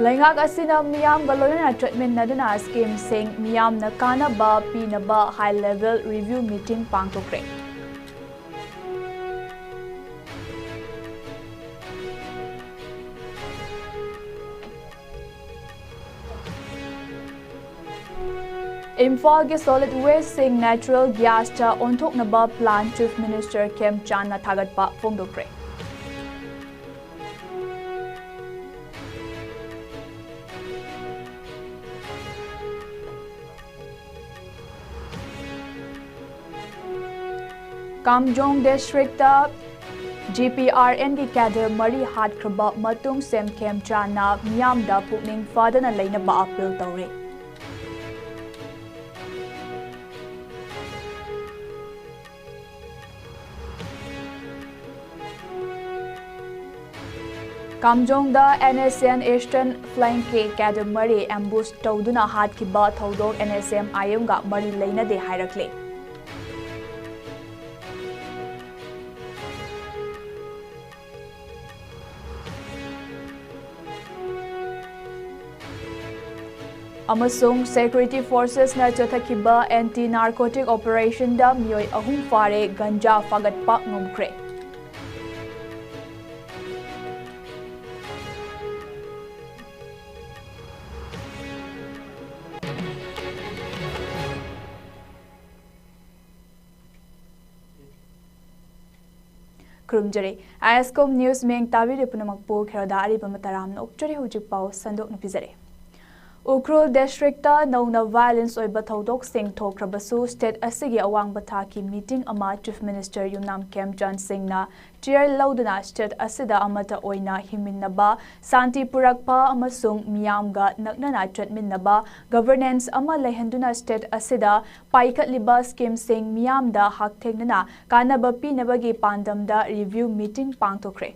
Laingak asina miyam galorina treatment naduna scheme sing miyam na kana ba pinaba high level review meeting pangtokre. Imphal solid waste sing natural gas cha onthok naba plan Chief Minister Kem Chan na thagat pa phongdokre. Kamjong district GPRN ki cadre mari hat kraba matung sem Kem Chan na miyam da pukning fadana leina ba appeal tawre. Kamjong da NSN Eastern Flank cadre mari ambush tawduna hat ki ba thodok NSM ayam ga mari leina de hairakle. Amasung security forces na chathakiba anti-narcotic operation da miyoi ahum fare ganja fagat pa ngomkre. Kurumjare ISCOM news meng tabi repunamakpo kherada ari pamataram na ukchari hujik pau sandok na pizare. Ukhrul district nauna violence oiba thodok sing thokrabasu state asigi awang bathaki meeting ama Chief Minister Yumnam Kem Chan Singh na chair lauduna state asida amata oina himinaba santi purakpa amasung miyamga naknana chatminnaba governance ama lehenduna state asida paikatliba scheme sing miyamda hakthegnana kanaba pinabagi pandamda review meeting pangthokre.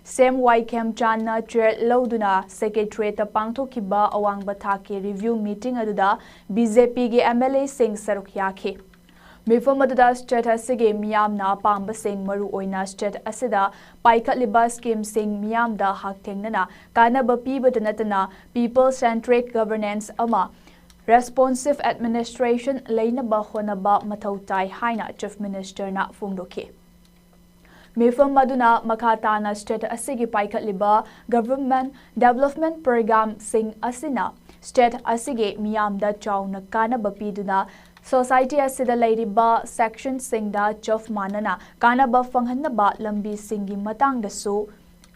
Sem Y Kem Chan na chair lauduna secretary ta pangthokiba awang bathaki review meeting aduda BJP ge MLA sing saruk yakhi. Mifam aduda state asige miyam na pamba sing maru oina state asida paikatliba scheme sing miyam da hakthengnana kanaba pibada natana people centric governance ama responsive administration leinaba honaba mathautai haina Chief Minister na phongdokhi. Mifam maduna makatana state asigi paikatliba government development program sing asina state asige miyamda chawna kanaba piduna society asida leiriba section singda chof manana kanaba fanghanaba lambi singi matangdasu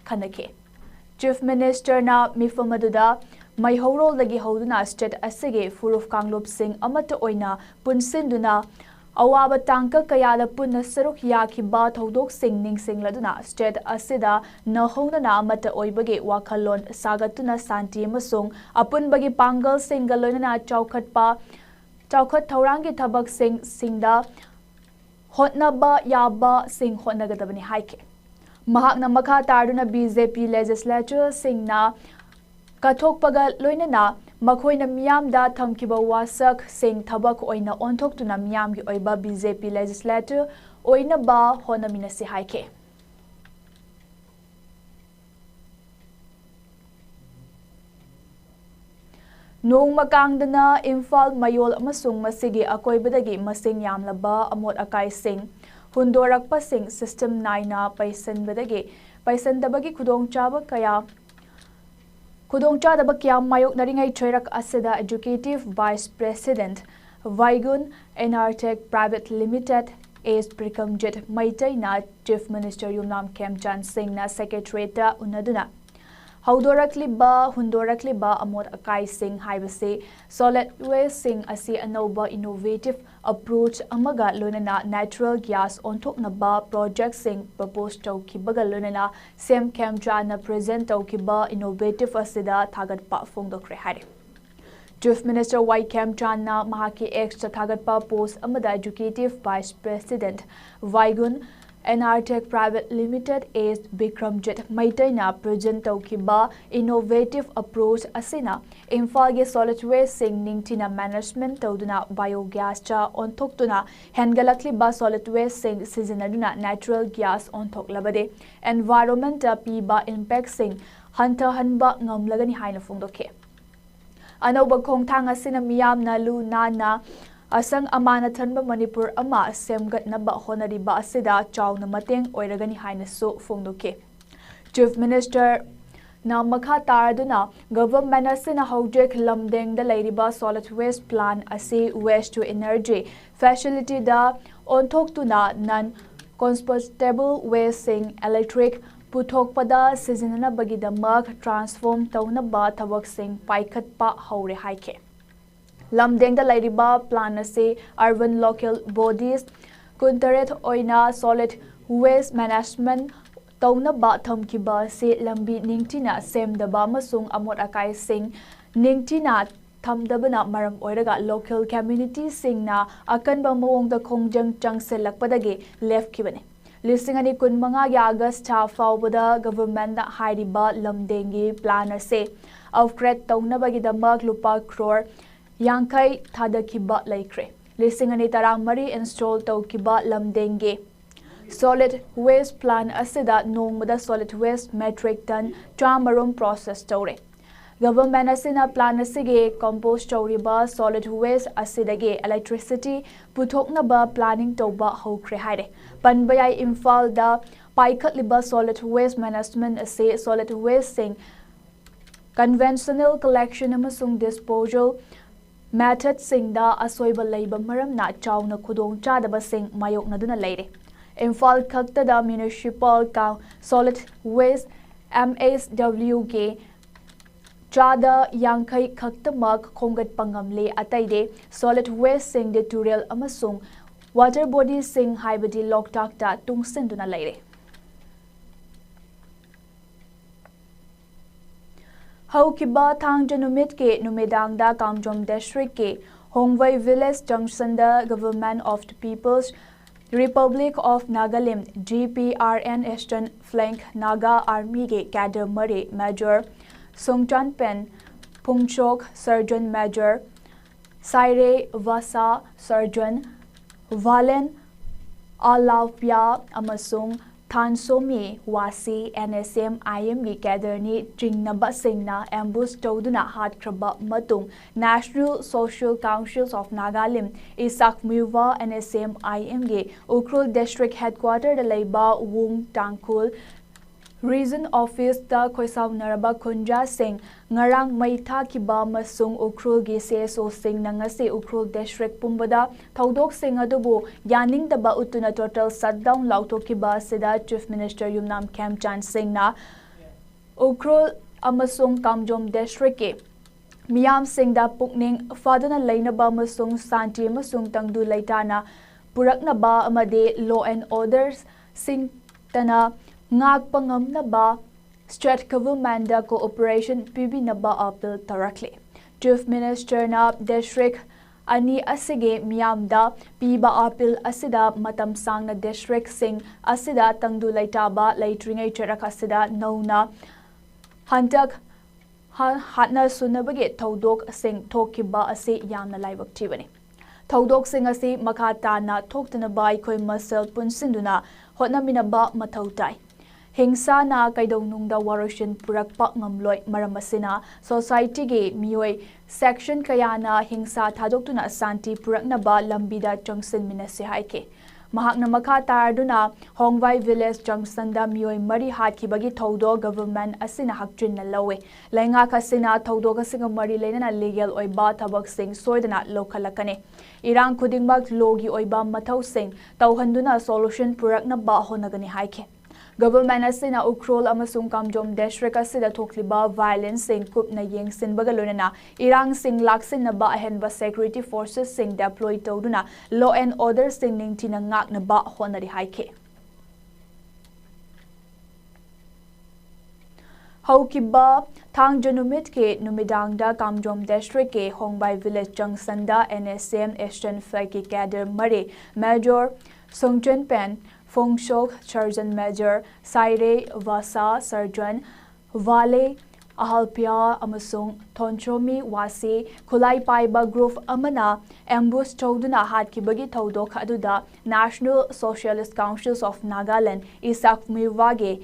khanake. Chief Minister na mifam aduda maihorol dagi hoduna state asige furuf kanglop sing amata oina punsinduna awaba tangka kayala punna saruk yakiba thodok sing ning sing laduna state asida nahongna amata oibage wakhalon sagatuna santi amasung apunbagi pangal singalona chawkhat thaurangi thabak singda hotnaba yaba sing hotnagadabani haike. Mahakna makha tarduna BJP legislature singna kathokpaga loinana makhoina miyamda thamkiba wasak sing thabak oina onthoktuna miyamgi oiba BJP legislature oina ba honamina si haike. Nong makangdana Imphal mayol amasung masigi akoibadagi masing yamlaba amot akai sing hundorakpa sing system 9 na paisandabagi khudongchaba kaya Kudongchadaba kya mayok naringai choirak asida Executive Vice President Vaigun Anti-narcotic Private Limited As Prikamjit Maitai na Chief Minister Yumnam Kem Chan Singh na Secretary ta unaduna hundorakliba amot akai sing haibase solid waste sing asi anoba innovative approach amaga lonana natural gas onthoknaba project sing propose tawkibaga lonana sem Kem Chan na present tawkiba innovative asida thagatpa phongdokre hare. Chief Minister Y Kem Chan na mahaki ex thagatpa post amada Executive Vice President Vaigun Anti-narcotic Private Limited As Bikramjit Maitaina present tawkiba innovative approach asina Imphal ge solid waste sing ningtina management tawduna biogas cha onthoktuna hengalakliba solid waste sing sizinaduna natural gas onthoklabade environment piba impact sing hanthahanba ngamlagani haina phongdokhe anoba khongthang asina miyamna lu nana asang amana thanba Manipur ama semgatnaba honariba asida chawna mateng oiragani haina su phongdokhe Chief Minister na makha taraduna government asina hojek lamdeng da lairiba solid waste plant asi waste to energy facility da onthok non compostable waste sing electric puthokpada seasonana bagidamak transform taunaba thabak sing paikhatpa haure haike lamdeng da lairiba plant ase urban local bodies kuntaret oina solid waste management taunaba thamkiba se lambi ningtina semdaba amasung amot akai sing ningtina thamdabana maram oiraga local community singna akanba mawongda khongjang changselakpadagi left kibane Listing ani kun manga ya August ta faubada government da hairiba lamdengi plan ase upgrade taunabagi damak lupa crore yankai thadakiba laikre listing ani taramari install taukiba lamdengi solid waste plan asida nongmada solid waste metric ton tramarum process tore government asina plan asige compost tawriba solid waste asidage electricity puthoknaba planning tawba hokre haire panbayai imphal da paikhatliba solid waste management ase solid waste sing conventional collection amasung disposal method sing da asoiba leiba maramna chawna khudong chadaba sing mayoknaduna leire imphal khakta da municipal solid waste MSWG Chada yankai khaktamak khongat pangamle ataide solid waste sing de tural amasung water body sing haibadi loktak ta tungsenduna leire haukiba thang janumit ke numedang da kamjom district ke hongwai village junction da government of the people's Republic of Nagaland GPRN Eastern Flank Naga Army ke cadre mare major Songchan Pen, Pungchok Surgeon Major, Saire Vasa Surgeon, Valen Alapya Amasung Thansomi Wasi NSM IMG Kaderni Jingnaba Singna ambush Toduna Hatkraba Matung National Social Councils of Nagaland Isak Muwa NSM IMG Ukhrul District Headquarter the Laiba Wung Tangkul Region Office da Khoisaw Naraba Khunja Singh ngarang maitha kiba masung Ukhrul gi CSO Singh nangase Ukhrul District pumbada thaudok sing adubu yaning daba utuna total shutdown lauto kiba sida Chief Minister Yumnam Khemchan Singh na Ukhrul amasung Kamjom District ke miyam sing da pukning fadana lainaba masung santi amasung tangdu laitana puraknaba amade law and orders sing tana ngak pangamnaba state government da cooperation pibinaba appeal tarakle Chief Minister na district ani asige miyamda piba appeal asida matam sangna district sing asida tangdu laitaba laitringai charak asida nauna hantak hatna sunabage thodok sing thokiba ase yamna laibak thibani thodok sing ase makata na thoktana bai khoi masal punsinduna hotnaminaba mathautai Hingsa na kaidongnungda waroshin purakpa ngamloi maramasina society ge mioi section kayana hingsa thadoktuna santi puraknaba lambida junction minase haike mahakna makha tarduna Hongwai village junction da mioi mari hatkibagi thodo government asina hakchin na lawe lainga khasina thodo kasinga mari leina legal oiba thabak sing soidana lokhalakane irang khudingmak logi oiba mathau sing tauhanduna solution puraknaba honagani haike Government asina Ukhrul amasung Kamjom District asida thokliba violence sing kupna yengsin bagalonana irang sing laksin na ba ahenba security forces sing deploy toduna law and order sing ningtina ngak na ba honari haike Haukiba thang janumit ke numidang da Kamjom District ke Hongbai village junction da NSM Eastern Flank cadre mare major Songchen Pen Fongshok Surgeon Major Saire Vasa Surgeon Vale Ahalpya amasung Thonchomi Wasi Khulai Paiba Group Amana ambush Toduna Hatkibagi Thodok aduda National Socialist Councils of Nagaland Isak Miwage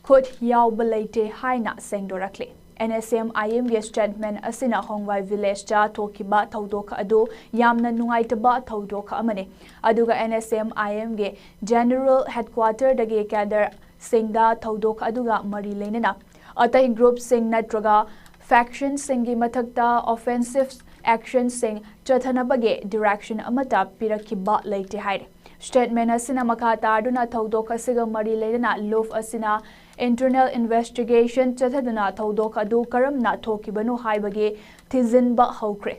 khut yauba leite haina sengdorakli. NSM IM ge statement asina Hongwai village cha thokiba thodok adu yamna nungaitaba thodok amane. Aduga NSM IM ge general headquarter dagi cadre singda thodok aduga mari leinana. Atai group sing natraga faction singi mathakta offensive action sing chathanabage direction amata pirakiba leite haide. Statement asina makha tarduna thodok asiga mari leinana love asina internal investigation chathaduna thodok adu karamna thokibanu haibage thizinba hokre.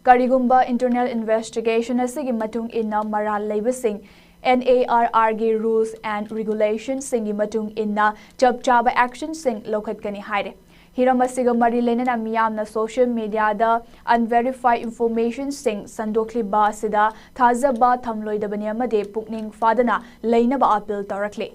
Karigumba internal investigation asigi matung inna maral leibasing NARR ge rules and regulations singi matung inna chapchaba action sing lokhatkani haide. Hiramasiga mari leinana miyamna social media da unverified information sing sandokliba sida thazaba thamloidabani amade pukning fadana leinaba appeal tawrakle.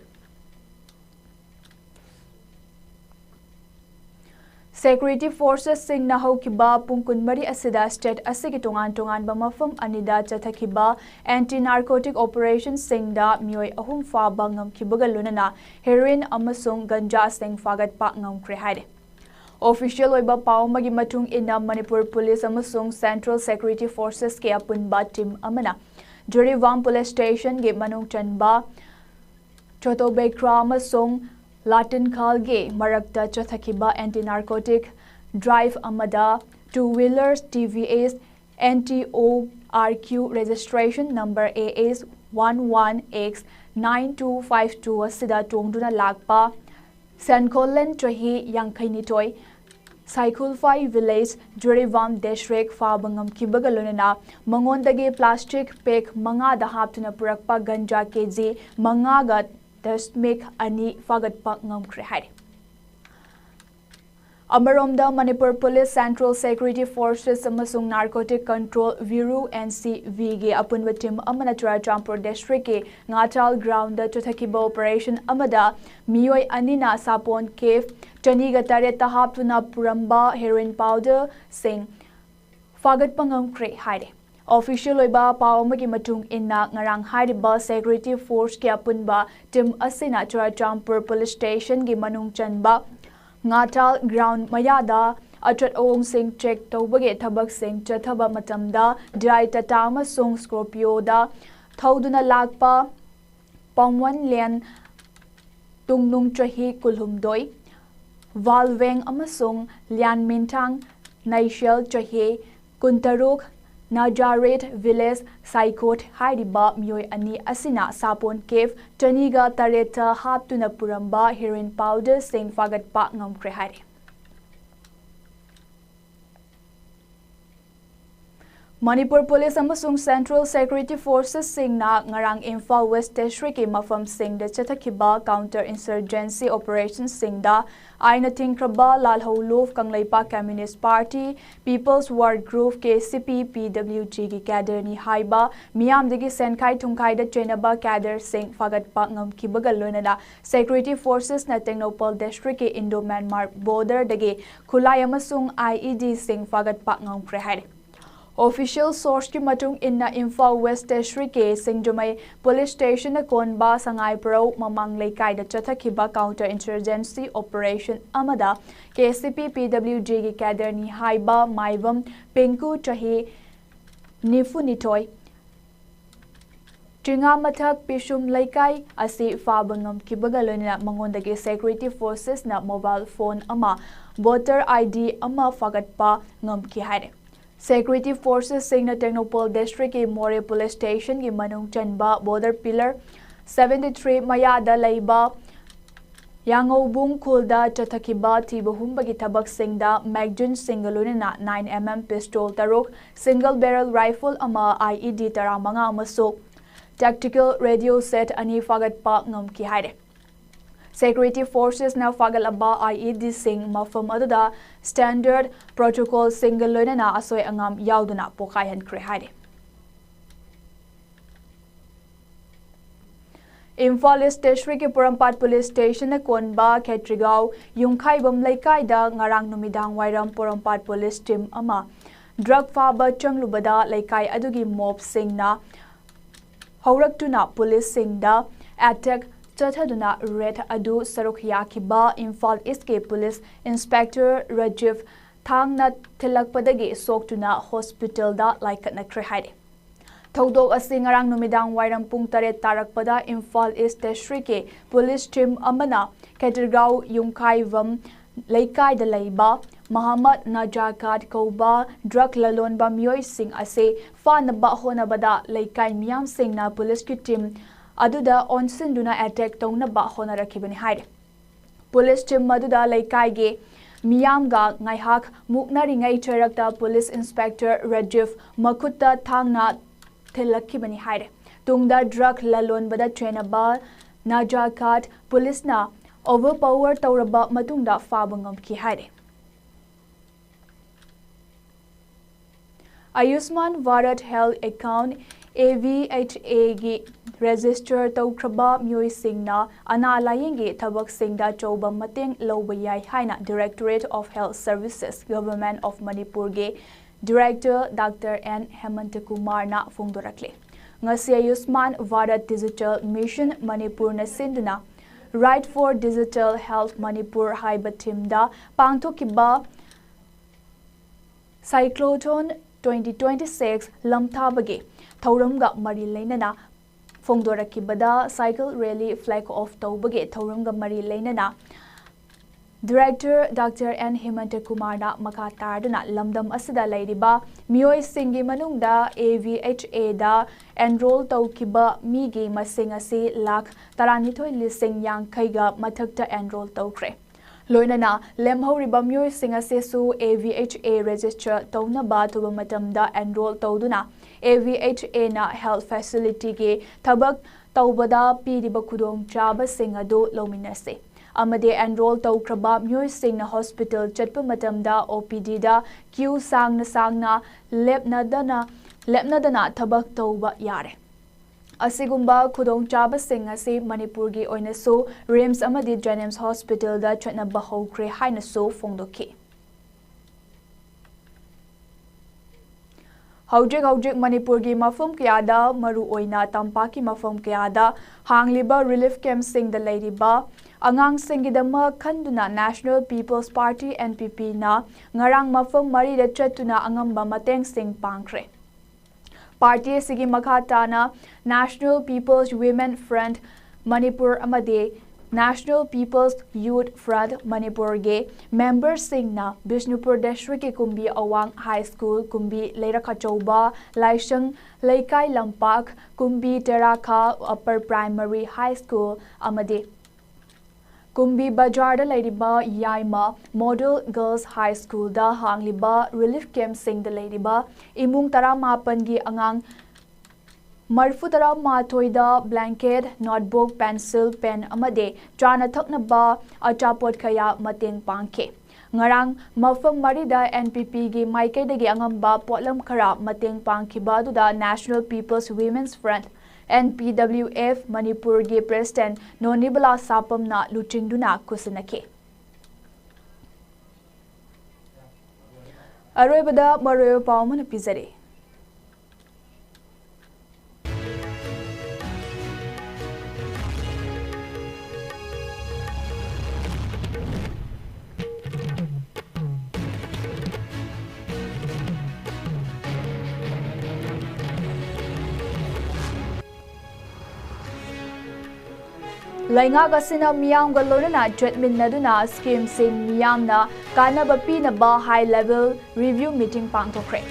Security forces sing na hokiba pungkun mari asida state asigi tongan ba mafam anida chathakiba anti-narcotic operation sing da mioi ahum fa bangam kibaga lunana heroin amasung ganja sing fagat pa ngamkre haide. Official oiba paumagi matung inna Manipur Police amasung Central Security Forces ke apunba team amana Juriwam Police Station ge manung chanba Chotobekra amasung Latin Khalge marakta chathakiba anti-narcotic drive amada two-wheelers TVS NTORQ registration number AS 11X9252 asida tongduna lakpa Sankolen Trahi Yankainitoy Saikulfai Village Juriwam District Fabangam Kibagalunana Mangondage plastic pack manga da haptuna purakpa ganja kg manga ga dasmik ani fagat pa ngamkre haide. Amaromda Manipur Police Central Security Forces amasung Narcotic Control Viru NCV ge apunba team amana Churachandpur District ke Ngatal ground da chathakiba operation amada mioi anina sapon cave chaniga tareta haptuna puramba heroin powder sing fagat pangamkre haide. Official oiba pawamagi matung inna ngarang haidiba security force ke apunba team asina Churachandpur Police Station ge manung chanba Ngatal ground mayada atrat ong sing check tawbage thabak sing chathaba matamda dry tata amasung Scorpio da thauduna lakpa pangwan len tungnung trahi kulhumdoi valweng amasung lian mintang naishel trahi kuntaruk Najaret Village Saikot Haidiba Mioi Ani Asina Sapon Cave Taniga Tareta Haptuna Puramba heroin powder sing fagat pa ngamkre haide. Manipur Police amasung Central Security Forces sing na ngarang Imphal West District ke mafam sing da chathakiba counter insurgency operation sing da aina tingkraba lalholov kanglaipa Communist Party People's War Group KCP PWG gi cadre ni haiba miyam dagi senkai thungkai da chenaba cadre sing fagat pa ngam kibaga loinana Security Forces na Technopol District ke Indo Myanmar border dagi khulai amasung IED sing fagat pa ngam kre haide. Official source ki matung inna Imphal West District ke Singjumai Police Station na konba sangai pro mamang laikai da chathakiba counter insurgency operation amada KCP PWG gi cadre ni haiba maivam pengku trahi nifunitoy Tinga mathak pishum laikai asi fabangam kibagaloina mangondagi security forces na mobile phone ama voter ID ama fagatpa ngam ki haide. Security Forces sing na Technopol District ke More Police Station ki manung chanba border pillar 73 mayada laiba Yangobung Kulda chathakiba tibuhumba ki tabak singda Magjun singalunina 9mm pistol tarok single barrel rifle ama IED taramanga amaso tactical radio set ani fagat pa ngam ki haide. Security Forces na fagal aba IED sing mafam aduda standard protocol single loina asoy angam yauduna pokayan kre haide. Imphal East District ke Porampat Police Station na konba Khetrigao Yungkhai bam laikai da ngarang numidang wairam Porampat Police team ama drug faba changlubada laikai adugi mob sing na haurak tuna police sing da attack chathaduna red adu saruk yakiba Imphal East ke Police Inspector Rajiv thangna thilakpadagi soktuna hospital da laikatnakre haide. Thodok asi ngarang numidang wairam pung 8 tarakpada Imphal East District ke Police Team amana Ketirgau Yungkaivam Laikai da Laiba Muhammad Najakat Koba drug lalonba miyoi sing ase fanaba honabada Laikai miyam sing na police ki team aduda onsinduna attack tongnaba honarakibani haide. Police team maduda Laikai ge Miyamga ngaihak muknaringai charakta Police Inspector Rajiv Makutta thangna thilakibani haide. Tungda drug lalonbada trainaba Najakat police na overpower tauraba matungda fabangam ki haide. Ayushman Bharat Health Account AVHA gi register taukraba miyoi singna ana layenge thabak singda chauba mateng loba yai haina Directorate of Health Services Government of Manipur ge Director Dr. N Hemantakumar na phongdorakle. Ngasi Ayushman Bharat Digital Mission Manipur na sinduna Right for Digital Health Manipur haiba teamda pangthokiba Cyclotron 2026 lamthabage thauramga mari leinana phongdorakibada cycle rally flag off taubage thauramga mari leinana Director Dr. N Hemantakumar na makha tarduna lamdam asida lairiba miyoi singi manungda AVHA da enroll taukiba migi masing asi lakh 12,000 ga mathakta enroll taukre. Loinana lemhoriba miyoi sing ase su AVHA register taunaba tuba matamda enroll tauduna AVHA na health facility ge thabak taubada piriba khudong chaba sing adu lominase. Amade enroll taukraba miyoi sing na hospital chatpa matamda OPD da queue sangna lepnadana thabak tauba yare. Asigumba khudong chaba sing ase Manipur gi oinasu RIMS amadi Janims Hospital da chatnaba hokre haina so phongdoki. Haujik Manipur gi mafum kayada maru oina tampaki mafum kayada hangliba relief camp sing da ladiba angang singidama khanduna National People's Party NPP na ngarang mafum mari da chatuna angamba mateng sing pangkre. Party sigi makhatana National People's Women Front Manipur amade National People's Youth Front Manipur ge members singna Bishnupur District ke Kumbi Awang High School Kumbi Leirakachauba Laishang Laikai Lampak Kumbi Terakha Upper Primary High School amade Kumbi Bajar da Ladiba Yaima Model Girls High School da hangliba relief camp sing da Ladiba imung taramapan gi angang Marfutara Matoida blanket, notebook, pencil, pen amade chana thaknaba achapot khaya mateng pangke. Ngarang mafam marida NPP gi maikaidagi angamba potlam khara mateng pangkhiba duda National People's Women's Front NPWF Manipur gi President Nonibala Sapamna luchingduna kusinake. Aroibada maroyo pawman pizare. Lainga gasina miyam galorana jetmin naduna scheme sing miyamna kanaba pinaba high level review meeting pangtokre.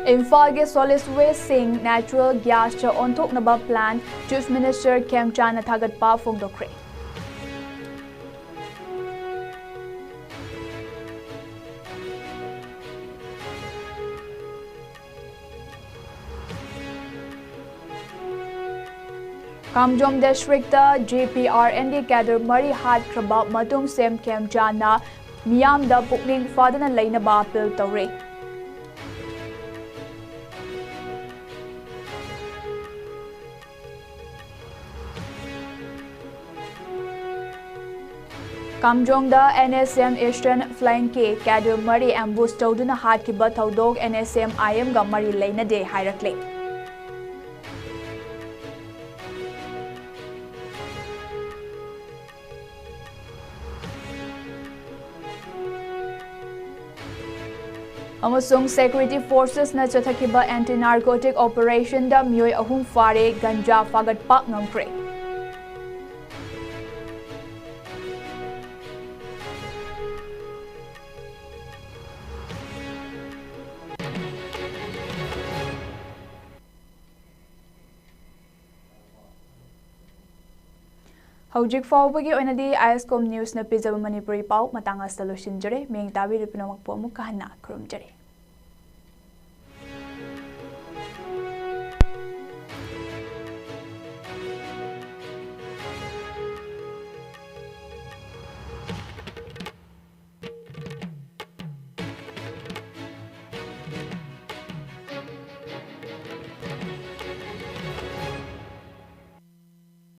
Imphal ge solid waste sing natural gas cha onthoknaba plan Chief Minister Kemchana thagatpa phongdokre. Kamjong District JPRND Kader Mari Hat Kraba Matung Sem Kemchana Miyam da Pukning Fadana Laina Ba Pil Tawre. Kamjongda NSM Eastern Flank Cadre Mari ambush tawduna hatkiba tawdok NSM IM ga mari leinade hairakle. Amasung Security Forces na chathakiba anti-narcotic operation da miyoi ahum fare ganja fagat pa ngamkre. Hojik fawbagi oinadi ISCOM News na pizaba Manipuri pau matanga solution jare meng tabi ripinamak po mukahana krum jare.